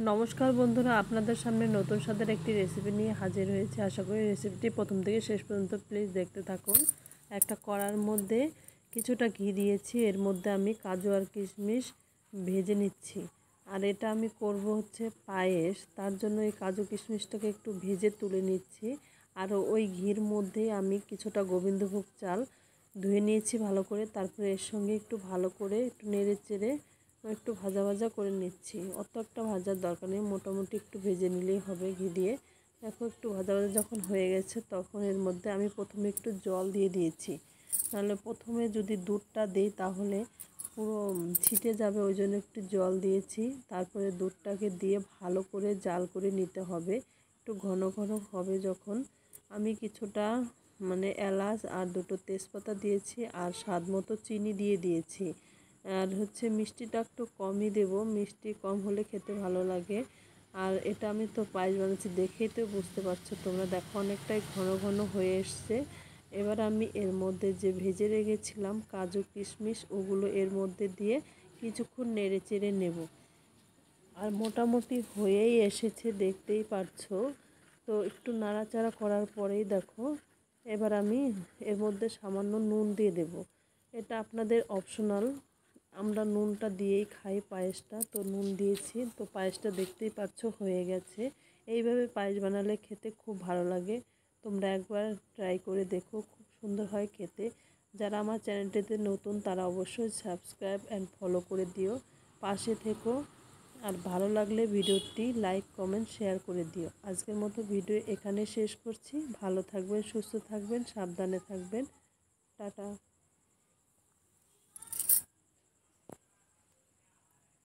নমস্কার বন্ধুরা, আপনাদের সামনে নতুন স্বাদের একটি রেসিপি নিয়ে হাজির হয়েছে। আশা করি রেসিপিটি প্রথম থেকে শেষ পর্যন্ত প্লিজ দেখতে থাকুন। একটা কড়ার মধ্যে কিছুটা ঘি দিয়েছি, এর মধ্যে আমি কাজু আর কিশমিশ ভেজে নিচ্ছি। আর এটা আমি করব হচ্ছে পায়েস, তার জন্য এই কাজু কিশমিশটাকে একটু ভেজে তুলে নিচ্ছি। আর ওই ঘির মধ্যে আমি কিছুটা গোবিন্দভোগ চাল ধুয়ে নিয়েছি ভালো করে, তারপরে এর সঙ্গে একটু ভালো করে একটু নেড়ে চেড়ে একটু ভাজা ভাজা করে নিচ্ছি। অত একটা ভাজার দরকার নেই, মোটামুটি একটু ভেজে নিলেই হবে ঘি দিয়ে। দেখো একটু ভাজা ভাজা যখন হয়ে গেছে তখন এর মধ্যে আমি প্রথমে একটু জল দিয়ে দিয়েছি, নাহলে প্রথমে যদি দুধটা দিই তাহলে পুরো ছিটে যাবে, ওই জন্য একটু জল দিয়েছি। তারপরে দুধটাকে দিয়ে ভালো করে জাল করে নিতে হবে। একটু ঘন ঘন হবে যখন, আমি কিছুটা এলাচ আর দুটো তেজপাতা দিয়েছি আর স্বাদ মতো চিনি দিয়ে দিয়েছি। আর হচ্ছে মিষ্টিটা একটু কমই দেব, মিষ্টি কম হলে খেতে ভালো লাগে। আর এটা আমি তো পায়েস বানাচ্ছি, দেখেই তো বুঝতে পারছো তোমরা, দেখো অনেকটাই ঘন ঘন হয়ে এসছে। এবার আমি এর মধ্যে যে ভেজে রেখেছিলাম কাজু কিশমিশ, ওগুলো এর মধ্যে দিয়ে কিছুক্ষণ নেড়ে চেড়ে নেব। আর মোটামুটি হয়েই এসেছে, দেখতেই পারছো। তো একটু নাড়াচাড়া করার পরেই দেখো, এবার আমি এর মধ্যে সামান্য নুন দিয়ে দেব। এটা আপনাদের অপশনাল, আমরা নুনটা দিয়েই খাই পায়েসটা, তো নুন দিয়েছি। তো পায়েসটা দেখতেই পাচ্ছ হয়ে গেছে। এইভাবে পায়েস বানালে খেতে খুব ভালো লাগে, তোমরা একবার ট্রাই করে দেখো, খুব সুন্দর হয় খেতে। যারা আমার চ্যানেলটিতে নতুন তারা অবশ্যই সাবস্ক্রাইব অ্যান্ড ফলো করে দিও, পাশে থেকো। আর ভালো লাগলে ভিডিওটি লাইক কমেন্ট শেয়ার করে দিও। আজকের মতো ভিডিও এখানে শেষ করছি। ভালো থাকবেন, সুস্থ থাকবেন, সাবধানে থাকবেন। টাটা।